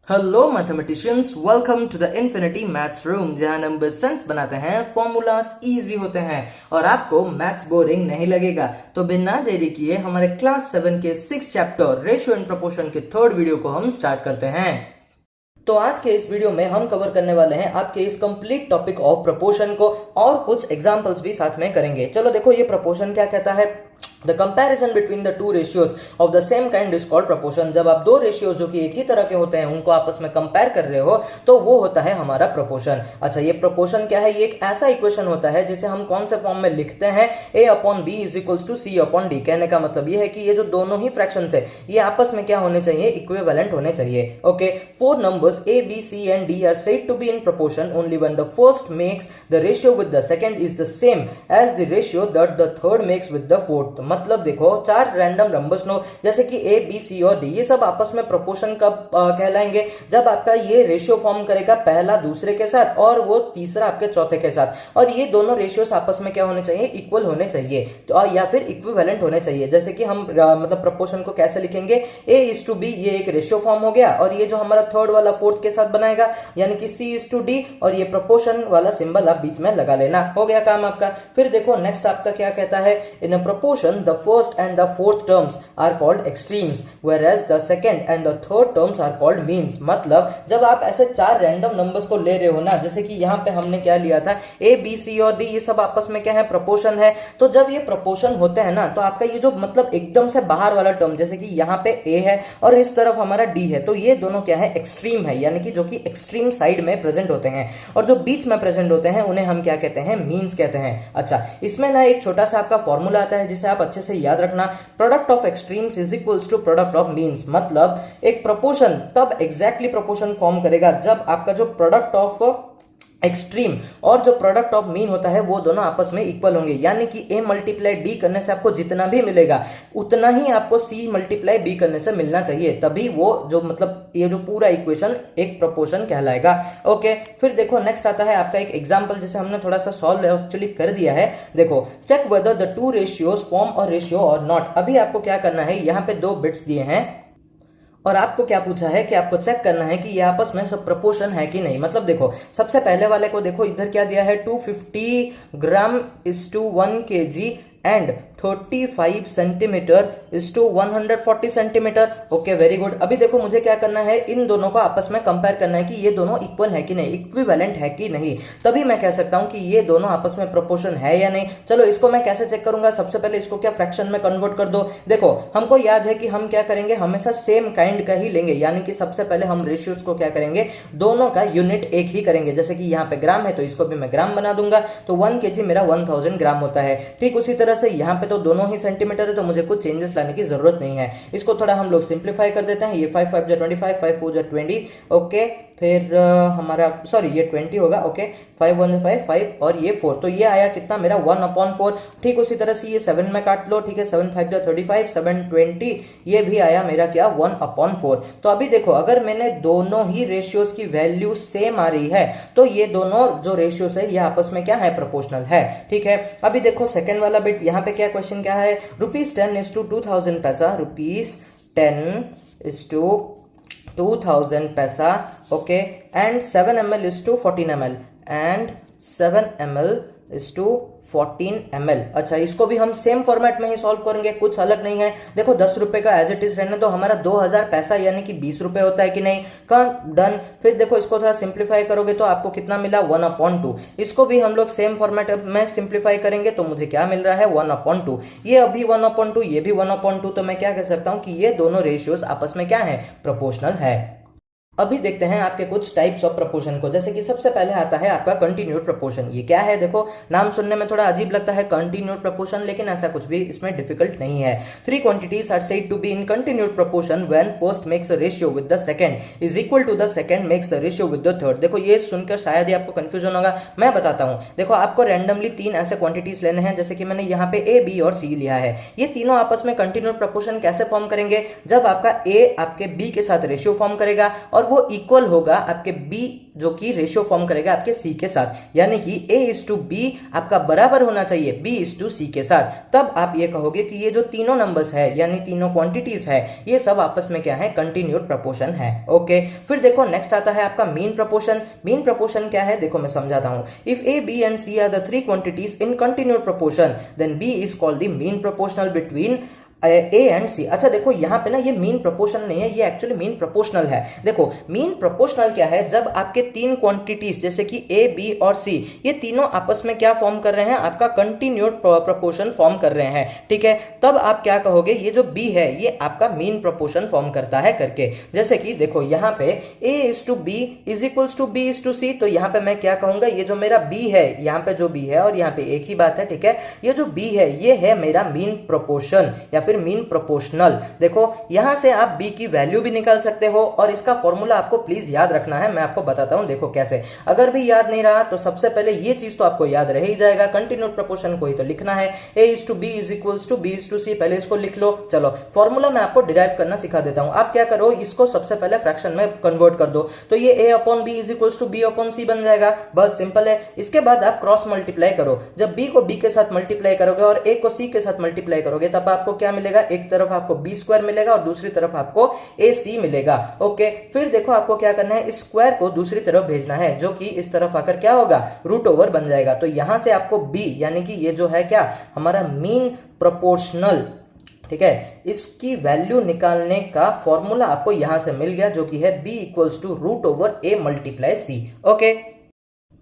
Hello mathematicians, welcome to the infinity maths room, जहां number sense बनाते हैं, formulas easy होते हैं और आपको मैथ्स बोरिंग नहीं लगेगा। तो बिना देरी किए हमारे क्लास 7 के 6 चैप्टर रेशियो एंड प्रोपोर्शन के थर्ड वीडियो को हम स्टार्ट करते हैं। तो आज के इस वीडियो में हम कवर करने वाले हैं आपके इस कंप्लीट टॉपिक ऑफ प्रोपोर्शन को और कुछ एग्जांपल्स भी साथ में करेंगे। चलो देखो, ये प्रोपोर्शन क्या कहता है। The comparison between the two ratios of the same kind is called proportion। जब आप दो रेशियोज जो कि एक ही तरह के होते हैं उनको आपस में कंपेयर कर रहे हो तो वो होता है हमारा प्रोपोर्शन। अच्छा, ये प्रोपोर्शन क्या है? ये एक ऐसा इक्वेशन होता है जिसे हम कौन से फॉर्म में लिखते हैं, a/b = c/d। कहने का मतलब ये है कि ये जो दोनों ही फ्रैक्शंस है ये आपस में क्या होने चाहिए? इक्विवेलेंट होने चाहिए। Okay, four numbers a, b, c and d are said to be in proportion only when the first makes the ratio with the second is the same as the ratio that the third makes with the fourth। मतलब देखो, चार random numbers no जैसे कि ए, B, सी और D, ये सब आपस में प्रोपोर्शन कब कहलाएंगे? जब आपका ये रेशियो फॉर्म करेगा पहला दूसरे के साथ और वो तीसरा आपके चौथे के साथ, और ये दोनों रेशियोस आपस में क्या होने चाहिए? इक्वल होने चाहिए, तो या फिर इक्विवेलेंट होने चाहिए। जैसे कि हम मतलब प्रोपोर्शन को कैसे लिखेंगे? a/b, ये एक रेशियो फॉर्म हो गया, और ये जो हमारा थर्ड वाला फोर्थ के साथ बनाएगा यानी कि c/d, और ये प्रोपोर्शन वाला सिंबल आप बीच में लगा लेना। हो गया काम आपका। फिर देखो नेक्स्ट आपका क्या कहता है? In a proportion the first and the fourth terms are called extremes whereas the second and the third terms are called means। मतलब जब आप ऐसे चार रैंडम नंबर्स को ले रहे हो ना, जैसे कि यहाँ पे हमने क्या लिया था, a, b, c और d, ये सब आपस में क्या है? प्रोपोर्शन है। तो जब ये प्रोपोर्शन होते हैं ना, तो आपका ये जो मतलब एकदम से बाहर वाला टर्म, जैसे कि यहाँ पे a है और इस तरफ हमारा d है, तो ये दोनों क्या है? एक्सट्रीम है, यानी कि जो कि एक्सट्रीम साइड में प्रेजेंट होते हैं, और जो बीच में प्रेजेंट होते हैं उन्हें हम क्या कहते हैं? मीन्स कहते हैं। अच्छा, इसमें ना एक छोटा सा आपका फॉर्मूला आता है जिसे आप अच्छे से याद रखना। Product of extremes is equals to product of means. मतलब एक प्रोपोर्शन तब एग्जैक्टली प्रोपोर्शन फॉर्म करेगा जब आपका जो प्रोडक्ट ऑफ एक्सट्रीम और जो प्रोडक्ट ऑफ मीन होता है वो दोनों आपस में इक्वल होंगे, यानी कि a × d करने से आपको जितना भी मिलेगा उतना ही आपको c × b करने से मिलना चाहिए, तभी वो जो मतलब ये जो पूरा इक्वेशन एक प्रोपोर्शन कहलाएगा। ओके, फिर देखो नेक्स्ट आता है आपका एक एग्जांपल जिसे हमने थोड़ा सा सॉल्व एक्चुअली कर दिया है। देखो, check whether the two ratios form a ratio or not. अभी आपको क्या करना है, यहाँ पे दो बिट्स दिए हैं और आपको क्या पूछा है कि आपको चेक करना है कि ये आपस में सब प्रोपोर्शन है कि नहीं। मतलब देखो, सबसे पहले वाले को देखो, इधर क्या दिया है? 250 ग्राम = 1 kg and 35 centimetre = 140 centimetre. Okay, very good. अभी देखो मुझे क्या करना है, इन दोनों को आपस में कंपेयर करना है कि ये दोनों इक्वल है कि नहीं, इक्विवेलेंट है कि नहीं, तभी मैं कह सकता हूं कि ये दोनों आपस में प्रोपोर्शन है या नहीं। चलो इसको मैं कैसे चेक करूंगा? सबसे पहले इसको क्या फ्रैक्शन में कन्वर्ट कर दो। देखो, हमको याद है कि हम क्या करेंगे, हमेशा सेम काइंड का ही लेंगे, यानी कि सबसे पहले हम रेशियोज को क्या करेंगे? दोनों का यूनिट एक ही करेंगे। जैसे कि यहाँ पे ग्राम है तो इसको भी मैं ग्राम बना दूंगा, तो 1 kg मेरा 1000 ग्राम होता है। ठीक उसी तरह से यहाँ पे तो दोनों ही सेंटीमीटर है, तो मुझे कुछ चेंजेस लाने की जरूरत नहीं है। इसको थोड़ा हम लोग सिंप्लीफाई कर देते हैं। ये 5 × 5 = 25, 5 × 4 = 20। ओके, फिर हमारा सॉरी ये 20 होगा। ओके, 5 × 1 = 5 और ये 4, तो ये आया कितना मेरा? 1/4। ठीक उसी तरह से ये 7 में काट लो। ठीक है, 7 × 5 = 35, 7 × 20, ये भी आया मेरा क्या? 1/4। तो अभी देखो, अगर मैंने दोनों ही रेशियोज की वैल्यू सेम आ रही है तो ये दोनों जो रेशियोज है ये आपस में क्या है? प्रोपोर्शनल है। ठीक है, अभी देखो सेकंड वाला बिट, यहाँ पे क्या क्वेश्चन क्या है? ₹10 = 2000 पैसा, ₹10 = 2000 पैसा। Okay, and 7 ml = 14 ml and 7 ml = 14 ml। अच्छा, इसको भी हम सेम फॉर्मेट में ही सॉल्व करेंगे, कुछ अलग नहीं है। देखो 10 रुपए का एज इट इज रहने तो हमारा 2000 पैसा यानी कि 20 रुपए होता है कि नहीं? डन। फिर देखो इसको थोड़ा सिंप्लीफाई करोगे तो आपको कितना मिला? 1/2। इसको भी हम लोग सेम फॉर्मेट में सिंप्लीफाई करेंगे तो मुझे क्या मिल रहा है? 1/2। ये अभी 1/2, ये भी 1/2, तो मैं क्या कह सकता हूं कि ये दोनों रेशियोज आपस में क्या है? प्रोपोर्शनल है। अभी देखते हैं आपके कुछ टाइप्स ऑफ प्रोपोर्शन को। जैसे कि सबसे पहले आता है आपका कंटिन्यूड प्रोपोर्शन। ये क्या है? देखो, नाम सुनने में थोड़ा अजीब लगता है कंटिन्यूड प्रोपोर्शन, लेकिन ऐसा कुछ भी इसमें डिफिकल्ट नहीं है। 3 quantities are said to be in continued proportion when first makes a ratio with the second is equal to the second makes the ratio with the third. देखो, ये सुनकर शायद ही आपको कंफ्यूजन होगा, मैं बताता हूं। देखो, आपको रैंडमली 3 ऐसे क्वांटिटीज लेने हैं, जैसे कि मैंने यहाँ पे ए, बी और सी लिया है। ये तीनों आपस में कंटिन्यूड प्रोपोर्शन कैसे फॉर्म करेंगे? जब आपका ए आपके बी के साथ रेशियो फॉर्म करेगा और और वो इक्वल होगा आपके बी जो कि रेशियो फॉर्म करेगा आपके सी के साथ, यानी कि A:B आपका बराबर होना चाहिए B:C के साथ। तब आप ये कहोगे कि ये जो तीनों नंबर्स है यानी तीनों क्वांटिटीज है ये सब आपस में क्या है, कंटिन्यूड प्रपोर्शन है। ओके, फिर देखो नेक्स्ट आता है आपका मीन प्रपोर्शन। मीन प्रपोर्शन क्या है, देखो मैं समझाता हूं। If A, B and C are the three quantities in continued proportion then B is called the mean proportional between A and C. अच्छा देखो यहाँ पे ना ये मीन प्रोपोर्शनल नहीं है, ये एक्चुअली मीन प्रोपोर्शनल है। देखो मीन प्रोपोर्शनल क्या है, जब आपके तीन क्वांटिटीज जैसे कि ए, बी और सी ये तीनों आपस में क्या फॉर्म कर रहे हैं, आपका कंटिन्यूड प्रोपोर्शन फॉर्म कर रहे हैं, ठीक है। तब आप क्या कहोगे, ये जो बी है ये आपका मीन प्रोपोर्शन फॉर्म करता है करके। जैसे कि देखो यहाँ पे A:B is equals to B:C, तो यहाँ पे मैं क्या कहूंगा, ये जो मेरा बी है, यहाँ पे जो बी है और यहाँ पे एक ही बात है, ठीक है। ये जो बी है ये है मेरा मीन प्रोपोर्शन या फिर मीन प्रोपोर्शनल। देखो यहां से आप b की वैल्यू भी निकाल सकते हो और इसका फॉर्मूला आपको प्लीज याद रखना है, मैं आपको बताता हूं। देखो कैसे, अगर भी याद नहीं रहा तो सबसे पहले ये चीज तो आपको याद रह ही जाएगा, कंटिन्यूड प्रोपोर्शन को ही तो लिखना है। A:B is equals to B:C, पहले इसको लिख लो। चलो फॉर्मूला मैं आपको डिराइव करना सिखा देता हूं। आप क्या करो, इसको सबसे पहले फ्रैक्शन में कन्वर्ट कर दो, तो ये A/B is equals to B/C बन जाएगा। बस सिंपल है। इसके बाद आप क्रॉस मल्टीप्लाई करो, जब b को b के साथ मल्टीप्लाई करोगे और a को c के साथ मल्टीप्लाई करोगे तब आपको क्या मिलेगा, एक तरफ आपको b² मिलेगा और दूसरी तरफ आपको ac मिलेगा। ओके, फिर देखो आपको क्या करना है, इस स्क्वायर को दूसरी तरफ भेजना है जो कि इस तरफ आकर क्या होगा, √ओवर बन जाएगा। तो यहां से आपको b यानी कि ये जो है क्या हमारा मीन प्रोपोर्शनल, ठीक है, इसकी वैल्यू निकालने का फॉर्मूला आपको यहां से मिल गया जो कि है b equals to √a multiply c। Okay,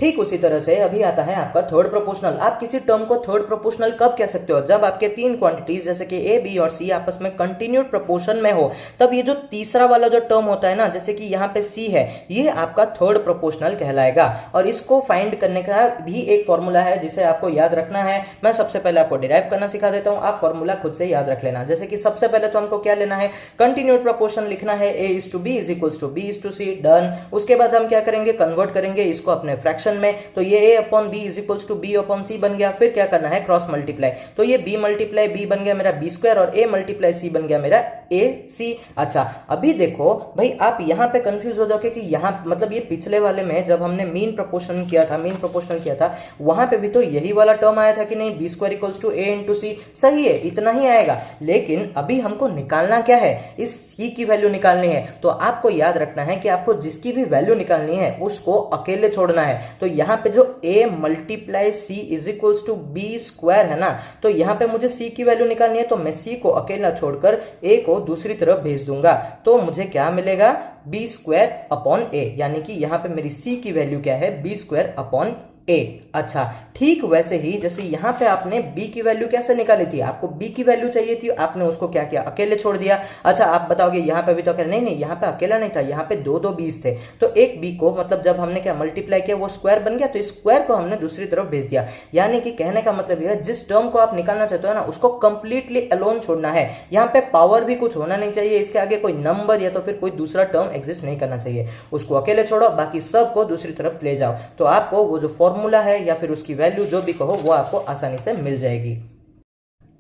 ठीक उसी तरह से अभी आता है आपका थर्ड प्रोपोर्शनल। आप किसी टर्म को थर्ड प्रोपोर्शनल कब कह सकते हो, जब आपके तीन क्वांटिटीज जैसे कि ए, बी और सी आपस में कंटिन्यूड प्रोपोर्शन में हो, तब ये जो तीसरा वाला जो टर्म होता है ना, जैसे कि यहाँ पे सी है, ये आपका थर्ड प्रोपोर्शनल कहलाएगा। और इसको फाइंड करने का भी एक फॉर्मूला है जिसे आपको याद रखना है। मैं सबसे पहले आपको डिराइव करना सिखा देता हूँ, आप फॉर्मूला खुद से याद रख लेना। जैसे कि सबसे पहले तो हमको क्या लेना है, कंटिन्यूड प्रोपोर्शन लिखना है, A:B is equals to B:C, done. उसके बाद हम क्या करेंगे, कन्वर्ट करेंगे इसको अपने फ्रैक्शन में, तो ये A/B is equals to B/C बन गया। फिर क्या करना है, क्रॉस मल्टीप्लाई, तो ये B मल्टीप्लाई B बन गया मेरा B² और A मल्टीप्लाई C बन गया मेरा AC। अच्छा अभी देखो भाई, आप यहाँ पे कंफ्यूज हो जाओगे कि यहाँ मतलब ये पिछले वाले में जब हमने मीन प्रोपोर्शन किया था, मीन प्रोपोर्शनल किया था, वहां पे भी तो यही वाला टर्म आया था कि नहीं, B² इक्वल्स टू A×C, सही है, इतना ही आएगा। लेकिन अभी हमको निकालना क्या है, इस C की वैल्यू निकालनी है। तो आपको याद रखना है कि आपको जिसकी भी वैल्यू निकालनी है उसको अकेले छोड़ना है। तो यहाँ पे जो a multiply C is equals to B² है ना, तो यहाँ पे मुझे c की वैल्यू निकालनी है, तो मैं c को अकेला छोड़कर a को दूसरी तरफ भेज दूंगा, तो मुझे क्या मिलेगा, B²/A, यानी कि यहाँ पे मेरी c की वैल्यू क्या है, B²/A। अच्छा ठीक वैसे ही जैसे यहाँ पे आपने b की वैल्यू कैसे निकाली थी, आपको b की वैल्यू चाहिए थी, आपने उसको क्या किया, अकेले छोड़ दिया। अच्छा आप बताओगे यहाँ पे भी तो नहीं नहीं, यहाँ पे अकेला नहीं था, यहाँ पे दो बीस थे, तो एक b को मतलब जब हमने क्या मल्टीप्लाई किया वो स्क्वायर बन गया, तो स्क्वायर को हमने दूसरी तरफ भेज दिया। यानी कि कहने का मतलब यह है, जिस टर्म को आप निकालना चाहते हो ना उसको कंप्लीटली अलोन छोड़ना है। यहाँ पे पावर भी कुछ होना नहीं चाहिए, इसके आगे कोई नंबर या तो फिर कोई दूसरा टर्म एग्जिस्ट नहीं करना चाहिए, उसको अकेले छोड़ो, बाकी सबको दूसरी तरफ ले जाओ, तो आपको वो जो फॉर्मूला है या फिर उसकी वैल्यू जो भी कहो वो आपको आसानी से मिल जाएगी।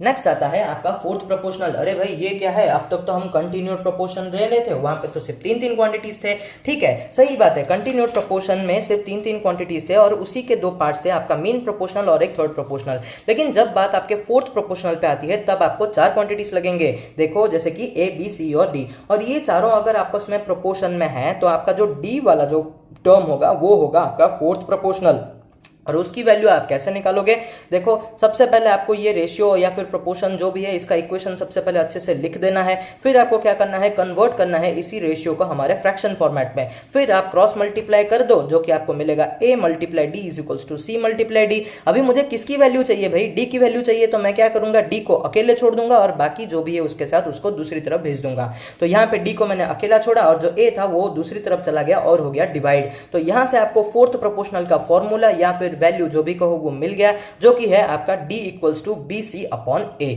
नेक्स्ट आता है आपका फोर्थ प्रोपोर्शनल। अरे भाई ये क्या है, अब तक तो हम कंटिन्यूड प्रोपोर्शन ले रहे थे, वहां पे तो सिर्फ तीन क्वांटिटीज थे, ठीक है सही बात है, कंटिन्यूड प्रोपोर्शन में सिर्फ तीन क्वांटिटीज थे और उसी के दो पार्ट्स थे, आपका मीन प्रोपोर्शनल और एक थर्ड प्रोपोर्शनल। लेकिन जब बात आपके फोर्थ प्रोपोर्शनल पे आती है तब आपको चार क्वांटिटीज लगेंगे। देखो जैसे कि A, B, C और D, और ये चारों अगर आपस में प्रोपोर्शन में है तो आपका जो D वाला जो टर्म होगा वो होगा आपका फोर्थ प्रोपोर्शनल। और उसकी वैल्यू आप कैसे निकालोगे, देखो सबसे पहले आपको ये रेशियो या फिर प्रोपोर्शन जो भी है इसका इक्वेशन सबसे पहले अच्छे से लिख देना है। फिर आपको क्या करना है, कन्वर्ट करना है इसी रेशियो को हमारे फ्रैक्शन फॉर्मेट में। फिर आप क्रॉस मल्टीप्लाई कर दो जो कि आपको मिलेगा A multiply D is equals to C multiply D। अभी मुझे किसकी वैल्यू चाहिए भाई, D की वैल्यू चाहिए, तो मैं क्या करूंगा, D को अकेले छोड़ दूंगा और बाकी जो भी है उसके साथ उसको दूसरी तरफ भेज दूंगा। तो यहाँ पे D को मैंने अकेला छोड़ा और जो A था वो दूसरी तरफ चला गया और हो गया डिवाइड। तो यहाँ से आपको फोर्थ प्रोपोर्शनल का फॉर्मूला या फिर वैल्यू जो भी कहो वो मिल गया, जो कि है आपका D इक्वल्स टू BC/A।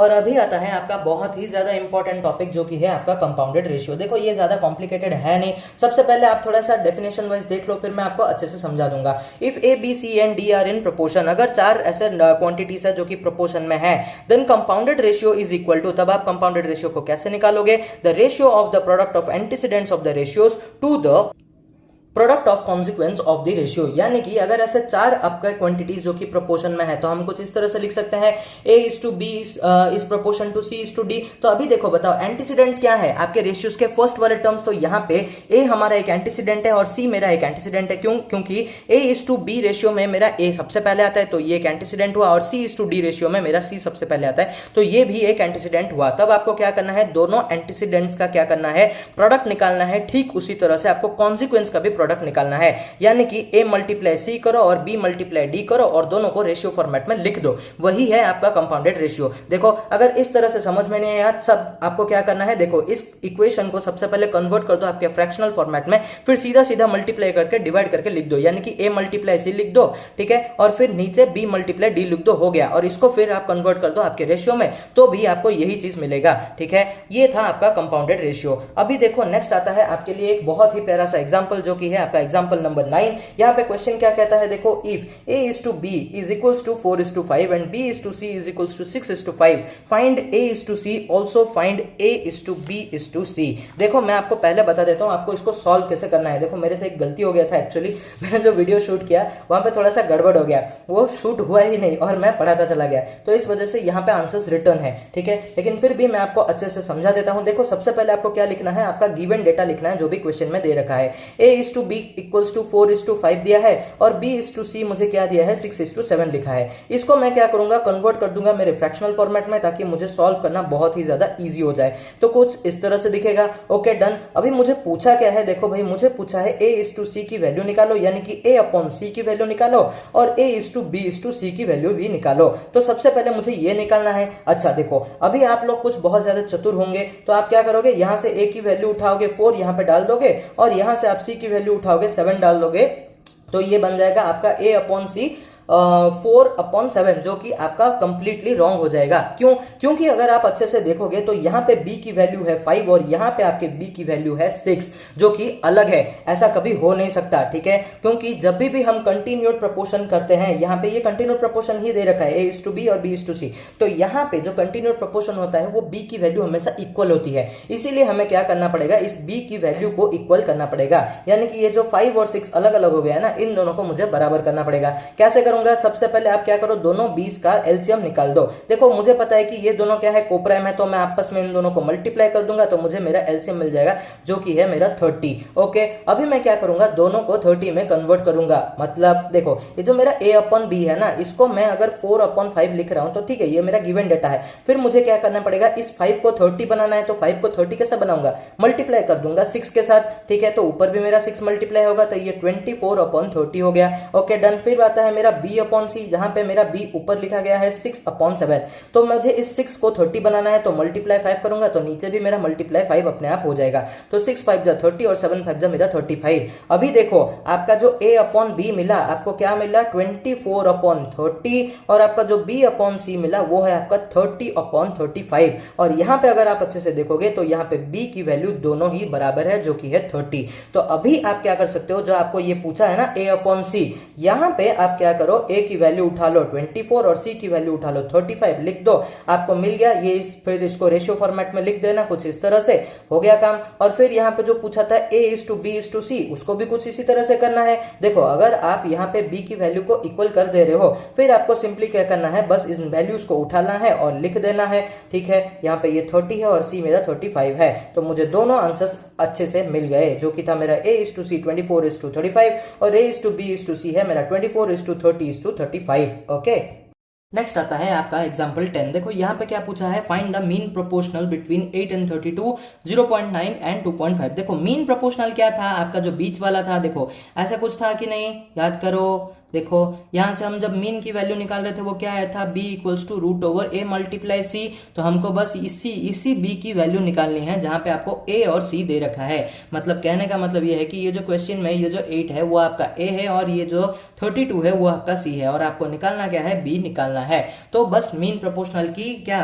और अभी आता है आपका बहुत ही ज्यादा इंपॉर्टेंट टॉपिक जो कि है आपका कंपाउंडेड रेशियो। देखो ये ज्यादा कॉम्प्लिकेटेड है नहीं, सबसे पहले आप थोड़ा सा डेफिनेशन वाइज देख लो, फिर मैं आपको अच्छे से समझा दूंगा। If A B C and D are in proportion, अगर चार ऐसे क्वांटिटीज है जो कि प्रोपोर्शन में है, then compounded ratio is equal to, तब आप कंपाउंडेड रेशियो को कैसे निकालोगे, the ratio of the product of antecedents of the ratios to the product of consequents of the ratio. यानी कि अगर ऐसे चार आपका क्वांटिटीज जो कि प्रोपोर्शन में है तो हम कुछ इस तरह से लिख सकते हैं a is to B is proportion to c is to d। तो अभी देखो बताओ एंटीसीडेंट्स क्या है आपके रेशियोज के फर्स्ट वाले टर्म्स, तो यहाँ पे a हमारा एक एंटीसीडेंट है और c मेरा एक एंटीसीडेंट है। क्योंकि a is to b ratio में मेरा a सबसे पहले आता है तो ये एक एंटीसीडेंट हुआ, और c is to d ratio में मेरा c सबसे पहले आता है तो ये भी एक एंटीसीडेंट हुआ। तब आपको क्या करना है, दोनों एंटीसीडेंट्स का क्या करना है, प्रोडक्ट निकालना है। ठीक उसी तरह से आपको कॉन्सिक्वेंस का भी प्रोडक्ट निकालना है, यानी कि a मल्टीप्लाई c करो और b मल्टीप्लाई d करो और दोनों को रेशियो फॉर्मेट में लिख दो, वही है आपका कंपाउंडेड रेशियो। देखो अगर इस तरह से समझ में नहीं आया, सब आपको क्या करना है, देखो इस इक्वेशन को सबसे पहले कन्वर्ट कर दो आपके फ्रैक्शनल फॉर्मेट में, फिर सीधा सीधा मल्टीप्लाई करके डिवाइड करके लिख दो, यानी कि a मल्टीप्लाई c लिख दो, ठीक है, और फिर नीचे b मल्टीप्लाई d लिख दो, हो गया। और इसको फिर आप कन्वर्ट कर दो आपके रेशियो में तो भी आपको यही चीज मिलेगा, ठीक है। ये था आपका कंपाउंडेड रेशियो। अभी देखो नेक्स्ट आता है आपके लिए एक बहुत ही प्यारा सा एग्जांपल जो कि है आपका एग्जांपल नंबर 9। यहाँ पे क्वेश्चन क्या कहता है, देखो if a is to b is equals to 4 is to 5 and b is to c is equals to 6 is to 5, find a is to c, also find a is to b is to c। देखो मैं आपको पहले बता देता हूँ आपको इसको solve कैसे करना है। देखो मेरे से एक गलती हो गया था, एक्चुअली मैंने जो वीडियो शूट किया वहां पे थोड़ा सा गड़बड़ हो गया, वो शूट हुआ ही नहीं और मैं पढ़ाता चला गया, तो इस वजह से यहाँ पे आंसर्स रिटर्न है, ठीक है। लेकिन फिर भी मैं आपको अच्छे से समझा देता हूँ। देखो सबसे पहले आपको क्या लिखना है, आपका गिवन डेटा लिखना है जो भी क्वेश्चन में दे रखा है। a is to b equals to 4 is to 5 दिया है और b इज टू c मुझे क्या दिया है, 6 इज टू 7 लिखा है। इसको मैं क्या करूंगा, कन्वर्ट कर दूंगा मेरे फ्रैक्शनल फॉर्मेट में ताकि मुझे सॉल्व करना बहुत ही ज्यादा इजी हो जाए। तो कुछ इस तरह से दिखेगा, ओके डन। अभी मुझे पूछा क्या है, देखो भाई मुझे पूछा है a इज टू c की वैल्यू निकालो, यानी कि a अपॉन c की वैल्यू निकालो और a is to b is to c की वैल्यू भी निकालो। तो सबसे पहले मुझे ये निकालना है। अच्छा देखो अभी आप लोग कुछ बहुत ज्यादा चतुर होंगे तो आप क्या करोगे, यहां से a की वैल्यू उठाओगे 4 यहां पे डाल दोगे और यहां से आप c की वैल्यू उठाओगे 7 डाल दोगे, तो ये बन जाएगा आपका a अपॉन c 4/7, जो कि आपका कंप्लीटली रॉन्ग हो जाएगा। क्यों? क्योंकि अगर आप अच्छे से देखोगे तो यहाँ पे b की वैल्यू है 5 और यहाँ पे आपके b की वैल्यू है 6, जो कि अलग है। ऐसा कभी हो नहीं सकता, ठीक है, क्योंकि जब भी हम कंटिन्यूड प्रपोर्शन करते हैं, यहाँ पे ये कंटिन्यूड प्रपोर्शन ही दे रखा है a इज टू b और b इज टू c, तो यहाँ पे जो कंटिन्यूड प्रपोर्शन होता है वो b की वैल्यू हमेशा इक्वल होती है। इसीलिए हमें क्या करना पड़ेगा, इस b की वैल्यू को इक्वल करना पड़ेगा, यानी कि ये जो 5 और 6 अलग अलग हो गया है ना, इन दोनों को मुझे बराबर करना पड़ेगा। कैसे करूंगा, सबसे पहले आप क्या करो, दोनों 20 का एलसीएम निकाल दो। देखो मुझे पता है कि ये दोनों क्या है, कोप्राइम है, तो मैं आपस में इन दोनों को मल्टीप्लाई कर दूंगा तो मुझे मेरा एलसीएम मिल जाएगा जो कि है मेरा 30। ओके, अभी मैं क्या करूंगा, दोनों को 30 में कन्वर्ट करूंगा। मतलब देखो ये जो मेरा a अपॉन b है ना, इसको मैं अगर 4/5 लिख रहा हूं तो ठीक है, ये मेरा गिवन डेटा है। फिर मुझे क्या करना पड़ेगा, इस 5 को 30 बनाना है, तो 5 को 30 कैसे बनाऊंगा, मल्टीप्लाई कर दूंगा 6 के साथ, ठीक है, तो ऊपर भी मेरा 6 मल्टीप्लाई होगा तो ये 24/30 हो गया। Okay done. फिर आता है मेरा b अपॉन c, जहां पे मेरा b ऊपर लिखा गया है 6/7, तो मुझे इस 6 को 30 बनाना है तो मल्टीप्लाई 5 करूंगा तो नीचे भी मेरा मल्टीप्लाई 5 अपने आप हो जाएगा। तो 6 5 जा 30 और 7 5 जा मेरा 35। अभी देखो आपका जो a अपॉन b मिला, आपको क्या मिला 24/30, और आपका जो b अपॉन c मिला वो है आपका 30/35। और यहाँ पे अगर आप अच्छे से देखोगे तो यहाँ पे b की वैल्यू दोनों ही बराबर है जो कि है 30। तो अभी आप क्या कर सकते हो, जो आपको ये पूछा है ना a अपॉन c, यहाँ पे आप क्या करो, a की वैल्यू उठा लो 24 और c की वैल्यू उठा लो 35, लिख दो, आपको मिल गया। ये फिर इसको रेशियो फॉर्मेट में लिख देना, कुछ इस तरह से हो गया काम। और फिर यहाँ पे जो पूछा था a is to b is to c, उसको भी कुछ इसी तरह से करना है। देखो अगर आप यहाँ पे b की वैल्यू को इक्वल कर दे रहे हो, फिर आपको सिंपली क्या करना है, बस इन वैल्यूज को उठाना है और लिख देना है, ठीक है। यहाँ पे ये 30 है और c मेरा 35 है, तो मुझे दोनों आंसर्स अच्छे से मिल गए, जो कि था मेरा a is to c 24 is to 35 और a is to b is to c है मेरा 24 is to 30 is to 35। Okay, next आता है आपका एग्जाम्पल 10। देखो यहाँ पे क्या पूछा है, find the mean proportional between 8 and 32, 0.9 and 2.5। देखो मीन प्रोपोर्शनल क्या था, आपका जो बीच वाला था, देखो ऐसा कुछ था कि नहीं, याद करो, देखो यहाँ से हम जब मीन की वैल्यू निकाल रहे थे वो क्या आया था, b equals to root over a multiply c। तो हमको बस इसी b की वैल्यू निकालनी है जहां पे आपको a और c दे रखा है। मतलब कहने का मतलब ये है कि ये जो क्वेश्चन में ये जो 8 है वो आपका a है और ये जो 32 है वो आपका c है, और आपको निकालना क्या है, b निकालना है। तो बस मीन प्रोपोर्शनल की क्या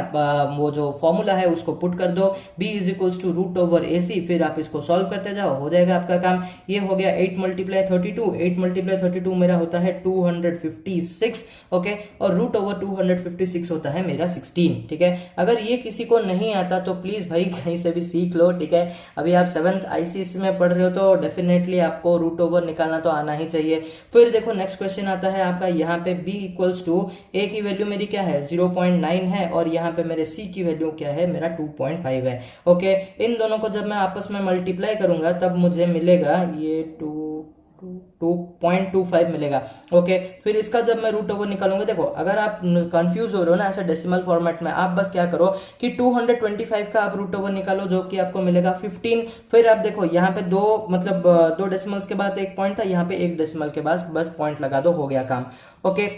वो जो फॉर्मूला है उसको पुट कर दो, b is equals to root over a c, फिर आप इसको सॉल्व करते जाओ, हो जाएगा आपका काम। ये हो गया 8 मल्टीप्लाई 32, 8 मल्टीप्लाई 32 मेरा होता है 256, ओके, और रूट ओवर 256 होता है मेरा 16, ठीक है। अगर ये किसी को नहीं आता तो प्लीज भाई कहीं से भी सीख लो, ठीक है। अभी आप 7th आईसीएसई में पढ़ रहे हो तो डेफिनेटली आपको रूट ओवर निकालना तो आना ही चाहिए। फिर देखो नेक्स्ट क्वेश्चन आता है आपका, यहाँ पे b इक्वल्स टू a की वैल्यू मेरी क्या है 0.9 है, और यहाँ पे मेरे c की वैल्यू क्या है मेरा 2.5 है, ओके। इन दोनों को जब मैं आपस में मल्टीप्लाई करूंगा तब मुझे मिलेगा ये 2.25 मिलेगा, ओके। फिर इसका जब मैं रूट ओवर निकालूंगा, देखो अगर आप कंफ्यूज हो रहे हो ना ऐसे डेसिमल फॉर्मेट में, आप बस क्या करो कि 225 का आप रूट ओवर निकालो जो कि आपको मिलेगा 15। फिर आप देखो यहाँ पे दो डेसिमल्स के बाद एक पॉइंट था, यहाँ पे एक डेसिमल के बाद बस पॉइंट लगा दो, हो गया काम, ओके।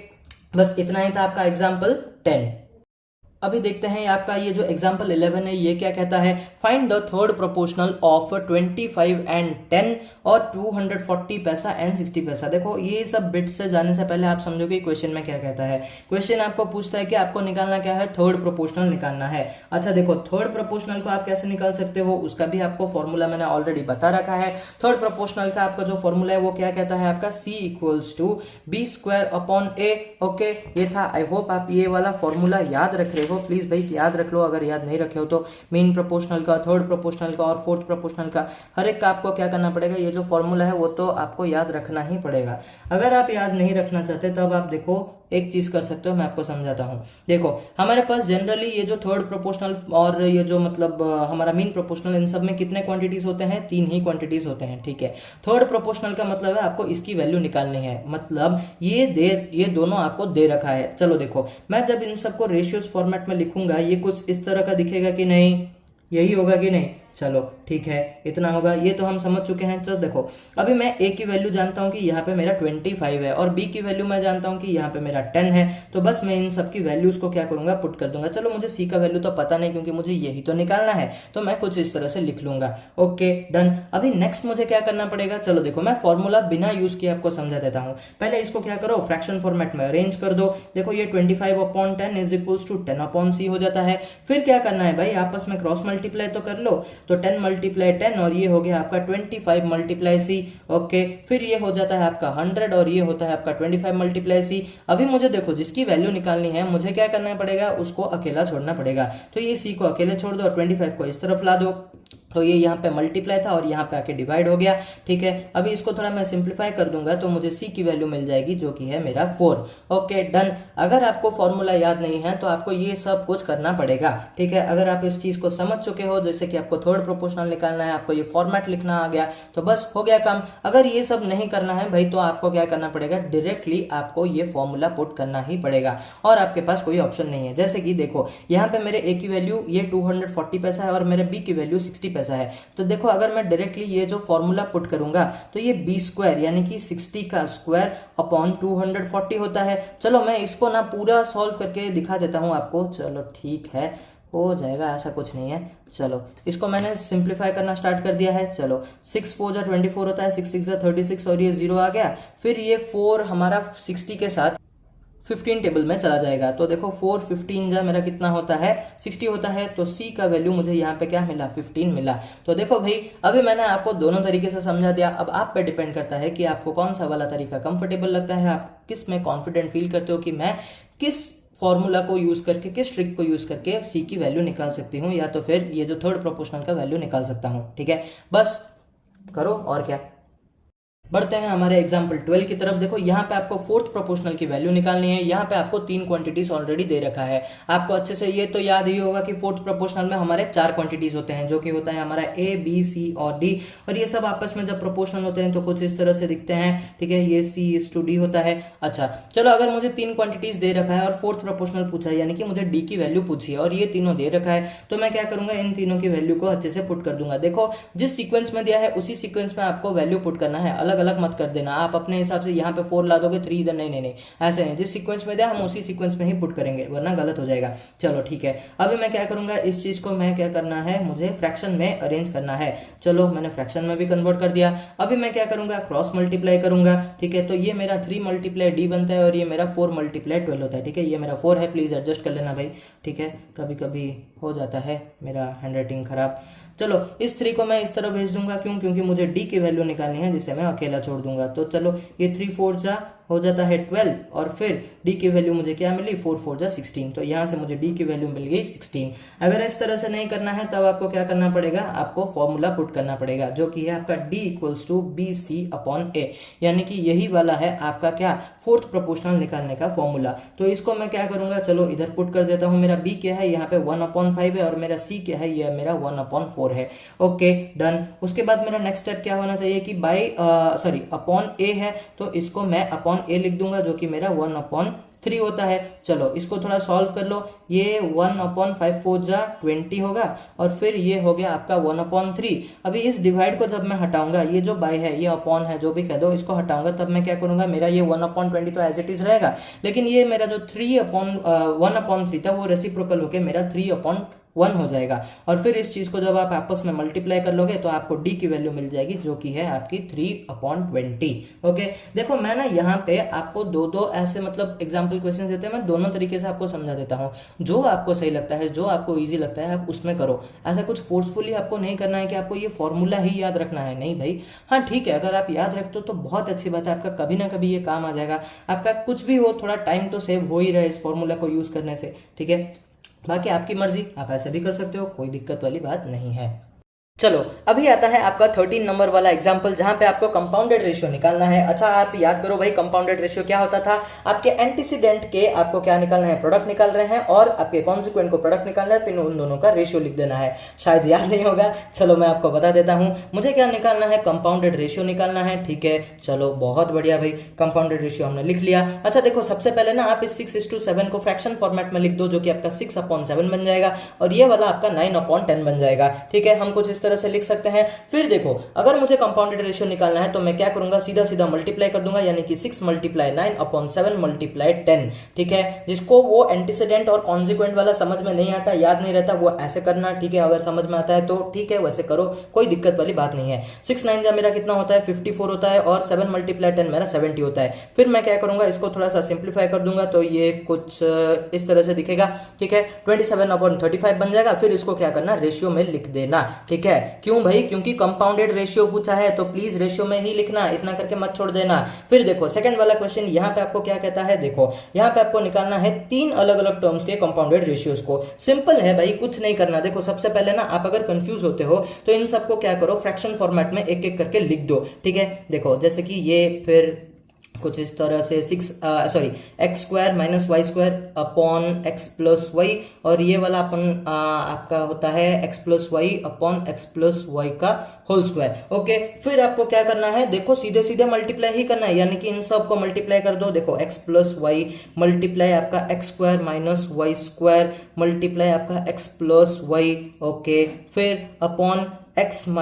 बस इतना ही था आपका एग्जाम्पल 10। अभी देखते हैं आपका ये जो एग्जाम्पल 11 है ये क्या कहता है, find the third proportional of 25 and 10 और 240 पैसा एंड 60 पैसा। देखो ये सब बिट्स से जाने से पहले आप समझो कि क्वेश्चन में क्या कहता है। क्वेश्चन आपको पूछता है कि आपको निकालना क्या है, थर्ड प्रोपोर्शनल निकालना है। अच्छा देखो थर्ड प्रोपोर्शनल को आप कैसे निकाल सकते हो, उसका भी आपको फॉर्मूला मैंने ऑलरेडी बता रखा है। थर्ड प्रोपोर्शनल का आपका जो फॉर्मूला है वो क्या कहता है आपका, c equals to b square upon a, okay. ये था, आई होप आप ये वाला फॉर्मूला याद रख रहे हो, प्लीज भाई याद रख लो अगर याद नहीं रखे हो तो। मीन प्रोपोर्शनल का, थर्ड प्रोपोर्शनल का और फोर्थ प्रोपोर्शनल का हर एक का आपको क्या करना पड़ेगा, ये जो फॉर्मूला है वो तो आपको याद रखना ही पड़ेगा। अगर आप याद नहीं रखना चाहते तब आप देखो एक चीज कर सकते हो, मैं आपको समझाता हूँ। देखो हमारे पास जनरली ये जो थर्ड प्रोपोर्शनल और ये जो मतलब हमारा मीन प्रोपोर्शनल, इन सब में कितने क्वांटिटीज होते हैं, 3 ही क्वांटिटीज होते हैं, ठीक है। थर्ड प्रोपोर्शनल का मतलब है आपको इसकी वैल्यू निकालनी है, मतलब ये दोनों आपको दे रखा है। चलो देखो मैं जब इन सबको रेशियोज फॉर्मेट में लिखूंगा ये कुछ इस तरह का दिखेगा कि नहीं, यही होगा कि नहीं, चलो ठीक है इतना होगा, ये तो हम समझ चुके हैं। चलो देखो अभी मैं a की वैल्यू जानता हूं कि यहाँ पे मेरा 25 है और b की वैल्यू मैं जानता हूं कि यहाँ पे मेरा 10 है, तो बस मैं इन सब की वैल्यूज को क्या करूंगा, पुट कर दूंगा। चलो मुझे c का वैल्यू तो पता नहीं क्योंकि मुझे यही तो निकालना है, तो मैं कुछ इस तरह से लिख लूंगा, ओके डन। अभी नेक्स्ट मुझे क्या करना पड़ेगा, चलो देखो मैं फॉर्मूला बिना यूज किए आपको समझा देता हूँ। पहले इसको क्या करो, फ्रैक्शन फॉर्मेट में अरेंज कर दो। देखो ये 25 upon 10 is equals to 10 upon c हो जाता है। फिर क्या करना है भाई, आपस में क्रॉस मल्टीप्लाई तो कर लो, तो 10 मल्टीप्लाई 10 और ये हो गया आपका 25 मल्टीप्लाई सी, ओके। फिर ये हो जाता है आपका 100 और ये होता है आपका 25 मल्टीप्लाई सी। अभी मुझे देखो जिसकी वैल्यू निकालनी है मुझे क्या करना पड़ेगा, उसको अकेला छोड़ना पड़ेगा। तो ये सी को अकेले छोड़ दो और 25 को इस तरफ ला दो, तो ये यहाँ पे मल्टीप्लाई था और यहाँ पे आके डिवाइड हो गया, ठीक है। अभी इसको थोड़ा मैं सिंप्लीफाई कर दूंगा तो मुझे c की वैल्यू मिल जाएगी जो कि है मेरा 4, ओके डन। अगर आपको फॉर्मूला याद नहीं है तो आपको ये सब कुछ करना पड़ेगा, ठीक है। अगर आप इस चीज को समझ चुके हो, जैसे कि आपको थर्ड प्रोपोर्शनल निकालना है, आपको ये फॉर्मेट लिखना आ गया, तो बस हो गया काम। अगर ये सब नहीं करना है भाई तो आपको क्या करना पड़ेगा, डायरेक्टली आपको ये फॉर्मूला पुट करना ही पड़ेगा और आपके पास कोई ऑप्शन नहीं है। जैसे कि देखो यहाँ पे मेरे a की वैल्यू ये 240 पैसा है और मेरे b की वैल्यू 60 पैसा है, तो देखो अगर मैं डायरेक्टली ये जो फॉर्मूला पुट करूंगा तो ये b स्क्वायर यानी कि 60 का स्क्वायर अपॉन 240 होता है। चलो मैं इसको ना पूरा सॉल्व करके दिखा देता हूं आपको, चलो ठीक है हो जाएगा, ऐसा कुछ नहीं है। चलो इसको मैंने सिंप्लीफाई करना स्टार्ट कर दिया है। चलो 6 4 जा 24 होता है, 6 6 जा 36 और ये 0 आ गया। फिर ये 4 हमारा 60 के साथ 15 टेबल में चला जाएगा, तो देखो 4 15 जा मेरा कितना होता है 60 होता है, तो c का वैल्यू मुझे यहाँ पे क्या मिला 15 मिला। तो देखो भाई अभी मैंने आपको दोनों तरीके से समझा दिया, अब आप पे डिपेंड करता है कि आपको कौन सा वाला तरीका कंफर्टेबल लगता है, आप किस में कॉन्फिडेंट फील करते हो कि मैं किस फॉर्मूला को यूज करके, किस ट्रिक को यूज करके c की वैल्यू निकाल सकती हूँ या तो फिर ये जो थर्ड प्रोपोर्शनल का वैल्यू निकाल सकता हूँ, ठीक है। बस करो और क्या। बढ़ते हैं हमारे एग्जाम्पल 12 की तरफ। देखो यहाँ पे आपको फोर्थ प्रोपोर्शनल की वैल्यू निकालनी है। यहाँ पे आपको 3 क्वांटिटीज ऑलरेडी दे रखा है, आपको अच्छे से ये तो याद ही होगा कि फोर्थ प्रोपोर्शनल में हमारे 4 क्वांटिटीज होते हैं, जो कि होता है हमारा a b c और d, और ये सब आपस में जब प्रोपोर्शनल होते हैं तो कुछ इस तरह से दिखते हैं, ठीक है। ये c इज टू d होता है। अच्छा चलो अगर मुझे 3 क्वांटिटीज दे रखा है और फोर्थ प्रोपोर्शनल पूछा है, यानी कि मुझे d की वैल्यू पूछी है और ये तीनों दे रखा है, तो मैं क्या करूंगा, इन तीनों की वैल्यू को अच्छे से पुट कर दूंगा। देखो जिस सीक्वेंस में दिया है उसी सीक्वेंस में आपको वैल्यू पुट करना है, अलग अलग मत कर देना, आप अपने हिसाब से यहाँ पे 4 ला दोगे 3 इधर, नहीं नहीं नहीं, ऐसे नहीं, जिस सीक्वेंस में दिया हम उसी सीक्वेंस में ही पुट करेंगे, वरना गलत हो जाएगा। चलो ठीक है, अभी मैं क्या करूंगा, इस चीज को मैं क्या करना है, मुझे फ्रैक्शन में अरेंज करना है। चलो मैंने फ्रैक्शन में भी कन्वर्ट कर दिया। अभी मैं क्या करूंगा, क्रॉस मल्टीप्लाई करूंगा। ठीक है, तो ये मेरा 3 मल्टीप्लाई डी बनता है और ये मेरा 4 मल्टीप्लाई 12 होता है। ठीक है, ये मेरा 4 है, प्लीज एडजस्ट कर लेना भाई। ठीक है, कभी कभी हो जाता है मेरा हैंडराइटिंग खराब। चलो इस 3 को मैं इस तरह भेज दूंगा, क्योंकि मुझे डी की वैल्यू निकालनी है, जिसे मैं अकेला छोड़ दूंगा। तो चलो ये 3 4 जा हो जाता है 12 और फिर डी की वैल्यू मुझे क्या मिली, 4 4 जा 16। तो यहाँ से मुझे डी की वैल्यू मिल गई 16। अगर इस तरह से नहीं करना है तब आपको क्या करना पड़ेगा, आपको फॉर्मूला पुट करना पड़ेगा, जो कि है आपका d equals to b c upon a, यानी कि यही वाला है आपका क्या, फोर्थ प्रोपोर्शनल निकालने का फॉर्मूला। तो इसको मैं क्या करूंगा, चलो इधर पुट कर देता हूँ। मेरा b क्या है, यहाँ पे 1/5 है और मेरा c क्या है, ये मेरा 1/4 है। Okay done. उसके बाद मेरा नेक्स्ट स्टेप क्या होना चाहिए कि अपॉन a है, तो इसको मैं अपॉन a लिख दूंगा, जो कि मेरा 1/3 होता है। चलो इसको थोड़ा सॉल्व कर लो, ये 1/5 4 जा 20 होगा और फिर ये हो गया आपका 1/3। अभी इस डिवाइड को जब मैं हटाऊंगा, ये जो बाय है, ये अपॉन है, जो भी कह दो, इसको हटाऊंगा, तब मैं क्या करूंगा, मेरा ये 1/20 तो एज इट इज रहेगा, लेकिन ये मेरा जो 1/3 था वो रेसिप्रोकल होके मेरा 3/1 हो जाएगा। और फिर इस चीज को जब आप आपस में मल्टीप्लाई कर लोगे तो आपको d की वैल्यू मिल जाएगी, जो कि है आपकी 3/20। ओके, देखो मैं ना यहाँ पे आपको दो ऐसे मतलब एग्जाम्पल क्वेश्चन देते हैं, मैं दोनों तरीके से आपको समझा देता हूँ। जो आपको सही लगता है, जो आपको ईजी लगता है, आप उसमें करो। ऐसा कुछ फोर्सफुली आपको नहीं करना है कि आपको ये फॉर्मूला ही याद रखना है, नहीं भाई। हाँ ठीक है, अगर आप याद रखते हो तो बहुत अच्छी बात है, आपका कभी ना कभी ये काम आ जाएगा। आपका कुछ भी हो, थोड़ा टाइम तो सेव हो ही रहा है इस फॉर्मूला को यूज करने से। ठीक है, बाकी आपकी मर्जी, आप ऐसे भी कर सकते हो, कोई दिक्कत वाली बात नहीं है। चलो अभी आता है आपका 13 नंबर वाला एग्जाम्पल, जहां पे आपको कंपाउंडेड रेशियो निकालना है। अच्छा आप याद करो भाई, कंपाउंडेड रेशियो क्या होता था, आपके एंटीसीडेंट के आपको क्या निकालना है, प्रोडक्ट निकाल रहे हैं, और आपके कॉन्सिक्वेंट को प्रोडक्ट निकालना है, फिर उन दोनों का रेशियो लिख देना है। शायद याद नहीं होगा, चलो मैं आपको बता देता हूं। मुझे क्या निकालना है, कंपाउंडेड रेशियो निकालना है। ठीक है, चलो बहुत बढ़िया भाई, कंपाउंडेड रेशियो हमने लिख लिया। अच्छा देखो, सबसे पहले ना आप इस 6:7 को फ्रैक्शन फॉर्मेट में लिख दो, जो कि आपका 6/7 बन जाएगा, और ये वाला आपका 9/10 बन जाएगा। ठीक है, हम कुछ इस तरह से लिख सकते हैं। फिर देखो, अगर मुझे कंपाउंडेड रेशियो निकालना है तो मैं क्या करूंगा, सीधा सीधा मल्टीप्लाई कर दूंगा, यानी कि 6 × 9/7 × 10। ठीक है, जिसको वो एंटीसीडेंट और कॉन्सिक्वेंट वाला समझ में नहीं आता, याद नहीं रहता, वो ऐसे करना। ठीक है, अगर समझ में आता है तो ठीक है, वैसे करो, कोई दिक्कत वाली बात नहीं है। 6 9 जा मेरा कितना होता है, 54 होता है, और 7 × 10 मेरा 70 होता है। फिर मैं क्या करूंगा, इसको थोड़ा सा सिंप्लीफाई कर दूंगा, तो ये कुछ इस तरह से दिखेगा। ठीक है, 27/35 बन जाएगा। फिर इसको क्या करना, रेशियो में लिख देना। ठीक है, क्यों भाई, क्योंकि कंपाउंडेड रेशियो पूछा है, तो प्लीज रेशियो में ही लिखना, इतना करके मत छोड़ देना। फिर देखो सेकंड वाला क्वेश्चन, यहाँ पे आपको क्या कहता है, देखो यहाँ पे आपको निकालना है 3 अलग अलग टर्म्स के कंपाउंडेड रेशियोज को। सिंपल है भाई, कुछ नहीं करना। देखो सबसे पहले ना, आप अगर कंफ्यूज होते हो तो इन सबको क्या करो, फ्रैक्शन फॉर्मेट में एक एक करके लिख दो। ठीक है, देखो जैसे कि ये फिर कुछ इस तरह से x² - y² upon x + y, और ये वाला अपन आपका होता है x + y upon x + y का होल स्क्वायर। ओके, फिर आपको क्या करना है, देखो सीधे सीधे मल्टीप्लाई ही करना है, यानी कि इन सब को मल्टीप्लाई कर दो। देखो x + y मल्टीप्लाई आपका x² - y² मल्टीप्लाई आपका x + y। ओके, फिर upon x -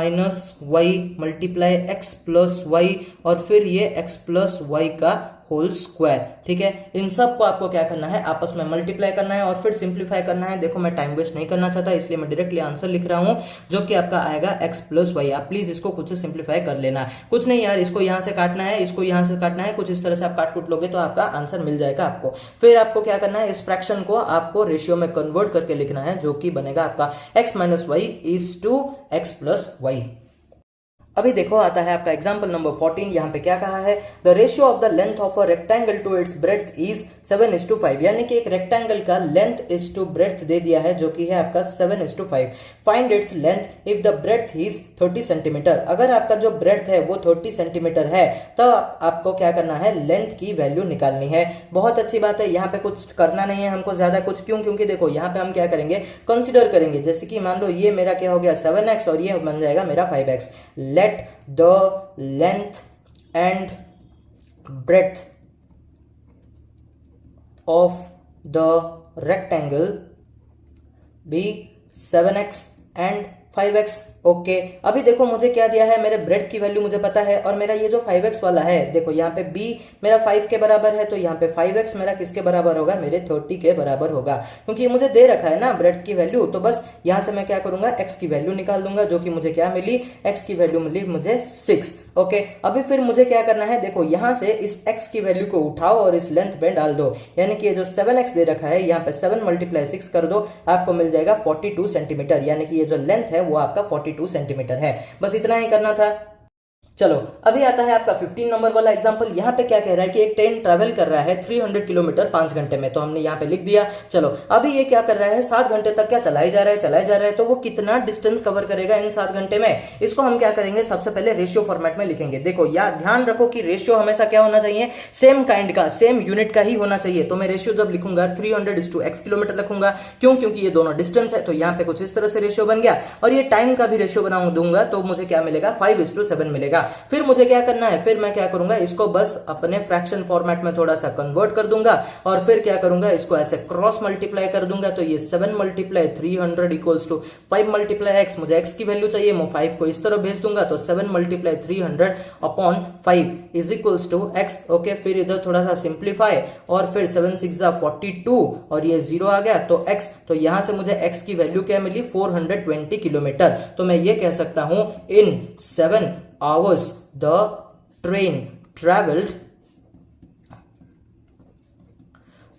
y multiply x + y, और फिर ये x + y का होल स्क्वायर। ठीक है, इन सब को आपको क्या करना है, आपस में मल्टीप्लाई करना है और फिर सिंप्लीफाई करना है। देखो मैं टाइम वेस्ट नहीं करना चाहता, इसलिए मैं डायरेक्टली आंसर लिख रहा हूं, जो कि आपका आएगा x + y। आप प्लीज इसको खुद से सिंप्लीफाई कर लेना, कुछ नहीं यार, इसको यहां से काटना है, इसको यहां से काटना है, कुछ इस तरह से आप काट कूट लोगे तो आपका आंसर मिल जाएगा आपको। फिर आपको क्या करना है, इस फ्रैक्शन को आपको रेशियो में कन्वर्ट करके लिखना है, जो कि बनेगा आपका x - y = x + y। अभी देखो आता है आपका एग्जाम्पल नंबर 14। यहाँ पे क्या कहा है, the ratio of the length of a rectangle to its breadth is 7:5, यानी कि एक रेक्टेंगल का लेंथ इज टू ब्रेड्थ दे दिया है, जो कि है आपका 7:5। Find its length if the breadth is 30 centimetre. अगर आपका जो ब्रेड्थ है वो 30 सेंटीमीटर है, तो आपको क्या करना है, लेंथ की वैल्यू निकालनी है। बहुत अच्छी बात है, यहाँ पे कुछ करना नहीं है हमको ज्यादा कुछ, क्यों, क्योंकि देखो यहाँ पे हम क्या करेंगे, कंसिडर करेंगे। जैसे कि मान लो ये मेरा क्या हो गया 7x और ये बन जाएगा मेरा 5x। the length and breadth of the rectangle be 7x and 5x। Okay, अभी देखो मुझे क्या दिया है, मेरे ब्रेड की वैल्यू मुझे पता है और मेरा ये जो 5x वाला है, देखो यहाँ पे b मेरा 5 के बराबर है, तो यहाँ पे 5x मेरा किसके बराबर होगा, मेरे 30 के बराबर होगा, क्योंकि ये मुझे दे रखा है ना ब्रेड की वैल्यू। तो बस यहाँ से मैं क्या करूंगा, x की वैल्यू निकाल दूंगा, जो कि मुझे क्या मिली, x की वैल्यू मिली मुझे 6। ओके, अभी फिर मुझे क्या करना है, देखो यहाँ से इस x की वैल्यू को उठाओ और इस लेंथ पे डाल दो, यानी कि ये जो 7x दे रखा है, यहाँ पे 7 × 6 कर दो, आपको मिल जाएगा 42 सेंटीमीटर, यानी कि ये जो लेंथ है वो आपका 42 सेंटीमीटर है। बस इतना ही करना था। चलो अभी आता है आपका 15 नंबर वाला एग्जांपल। यहाँ पे क्या कह रहा है कि एक ट्रेन ट्रैवल कर रहा है 300 किलोमीटर 5 घंटे में, तो हमने यहाँ पे लिख दिया। चलो अभी ये क्या कर रहा है, 7 घंटे तक क्या चलाए जा रहा है, तो वो कितना डिस्टेंस कवर करेगा इन 7 घंटे में, इसको हम क्या करेंगे, सबसे पहले रेशियो फॉर्मेट में लिखेंगे। देखो यार ध्यान रखो कि रेशियो हमेशा क्या होना चाहिए, सेम काइंड का, सेम यूनिट का ही होना चाहिए। तो मैं रेशियो जब लिखूंगा 300:x किलोमीटर लिखूंगा, क्यों, क्योंकि ये दोनों डिस्टेंस है, तो यहाँ पे कुछ इस तरह से रेशियो बन गया। और ये टाइम का भी रेशियो बना दूंगा, तो मुझे क्या मिलेगा, 5:7 मिलेगा। फिर मुझे क्या करना है, फिर मैं क्या करूंगा, इसको बस अपने फ्रैक्शन फॉर्मेट में थोड़ा सा कन्वर्ट कर दूंगा और फिर क्या करूंगा, इसको ऐसे क्रॉस मल्टीप्लाई कर दूंगा। तो ये 7 × 300 = 5 × x, मुझे x की वैल्यू चाहिए, मैं 5 को इस तरफ भेज दूंगा, तो 7 × 300/5 = x। ओके, फिर इधर थोड़ा सा सिंप्लीफाई और फिर 7 × 6 = 42 और ये 0 आ गया, तो x, तो यहां से मुझे x की वैल्यू क्या मिली, 420 किलोमीटर। तो मैं ये कह सकता हूं, इन 7 hours the train traveled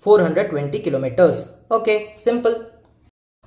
420 kilometres. Okay, simple.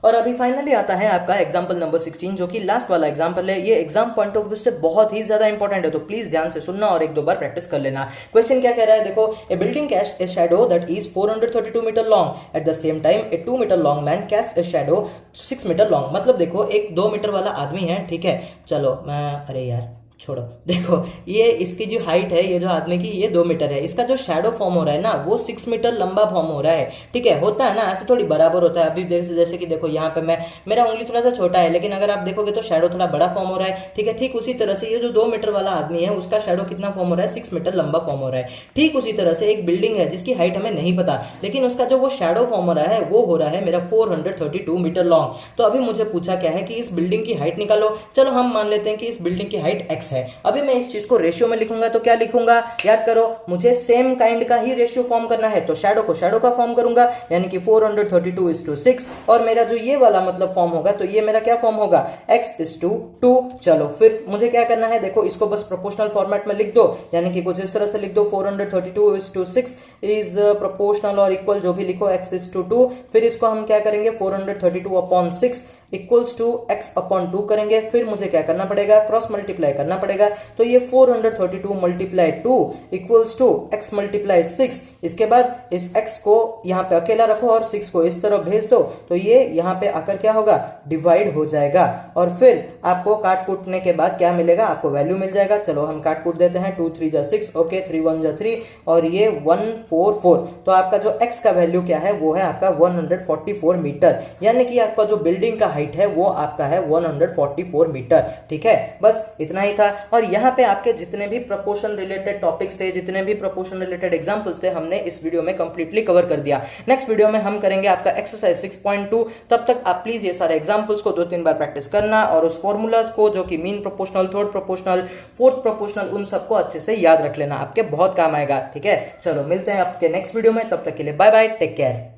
और अभी फाइनली आता है आपका एग्जाम्पल नंबर 16, जो कि लास्ट वाला एग्जाम्पल है। ये एग्जाम पॉइंट ऑफ व्यू से बहुत ही ज्यादा इंपॉर्टेंट है, तो प्लीज ध्यान से सुनना और 1-2 बार प्रैक्टिस कर लेना। क्वेश्चन क्या कह रहा है, देखो, a building cast a shadow that is 432 metre long, at the same time a 2 metre long man cast a shadow 6 metre long. मतलब देखो एक 2 मीटर वाला आदमी है, ठीक है, चलो मैं, अरे यार छोड़ो, देखो ये इसकी जो हाइट है, ये जो आदमी की, ये 2 मीटर है, इसका जो शैडो फॉर्म हो रहा है ना, वो 6 मीटर लंबा फॉर्म हो रहा है, ठीक है, होता है ना ऐसे, थोड़ी बराबर होता है। अभी जैसे कि देखो यहाँ पे मेरा उंगली थोड़ा सा छोटा है, लेकिन अगर आप देखोगे तो शैडो थोड़ा बड़ा फॉर्म हो रहा है, ठीक है। ठीक उसी तरह से ये जो 2 मीटर वाला आदमी है, उसका शैडो कितना फॉर्म हो रहा है, 6 मीटर लंबा फॉर्म हो रहा है। ठीक उसी तरह से एक बिल्डिंग है जिसकी हाइट हमें नहीं पता, लेकिन उसका जो वो शैडो फॉर्म हो रहा है, वो हो रहा है मेरा 432 मीटर लॉन्ग। तो अभी मुझे पूछा क्या है कि इस बिल्डिंग की हाइट निकालो। चलो हम मान लेते हैं कि इस बिल्डिंग की हाइट x है। अभी मैं चीज को रेशियो में लिखूंगा, तो क्या लिखूंगा, याद करो, मुझे सेम काइंड का ही रेशियो फॉर्म करना है, तो शैडो को शैडो का फॉर्म करूंगा, यानी कि 432:6, और मेरा जो ये वाला मतलब फॉर्म होगा, तो ये मेरा क्या फॉर्म होगा, x:2। चलो फिर मुझे क्या करना है, देखो इसको बस प्रोपोर्शनल फॉर्मेट में लिख दो, यानी कि कुछ इस तरह से लिख दो, 432:6 इज प्रोपोर्शनल और इक्वल, जो भी लिखो, x:2। फिर इसको हम क्या करेंगे, 432/6 = x/2 करेंगे। फिर मुझे क्या करना पड़ेगा, क्रॉस मल्टीप्लाई करना पड़ेगा, तो ये 432 × 2 = x × 6। इसके बाद इस x को यहाँ पे अकेला रखो और 6 को इस तरफ भेज दो, तो ये यहाँ पे आकर क्या होगा, डिवाइड हो जाएगा। और फिर आपको काट कूटने के बाद क्या मिलेगा, आपको वैल्यू मिल जाएगा। चलो हम काट कूट देते हैं, 2 × 3 = 6, ओके, 3 × 1 = 3 और ये 144। तो आपका जो x का वैल्यू क्या है, वो है आपका 144 मीटर, यानी कि आपका जो बिल्डिंग का हाइट है वो आपका है 144 मीटर। ठीक है, बस इतना ही था। और यहाँ पे आपके जितने भी प्रपोर्शन रिलेटेड टॉपिक्स थे, जितने भी प्रपोर्शन रिलेटेड एग्जांपल्स थे, हमने इस वीडियो में कंप्लीटली कवर कर दिया। नेक्स्ट वीडियो में हम करेंगे आपका एक्सरसाइज 6.2। तब तक आप प्लीज ये सारे एग्जांपल्स को 2-3 बार प्रैक्टिस करना और उस फॉर्मूलाज को, जो कि mean proportional, third proportional, fourth proportional, उन सबको अच्छे से याद रख लेना, आपके बहुत काम आएगा। ठीक है, चलो मिलते हैं आपके नेक्स्ट वीडियो में, तब तक के लिए बाय बाय, टेक केयर।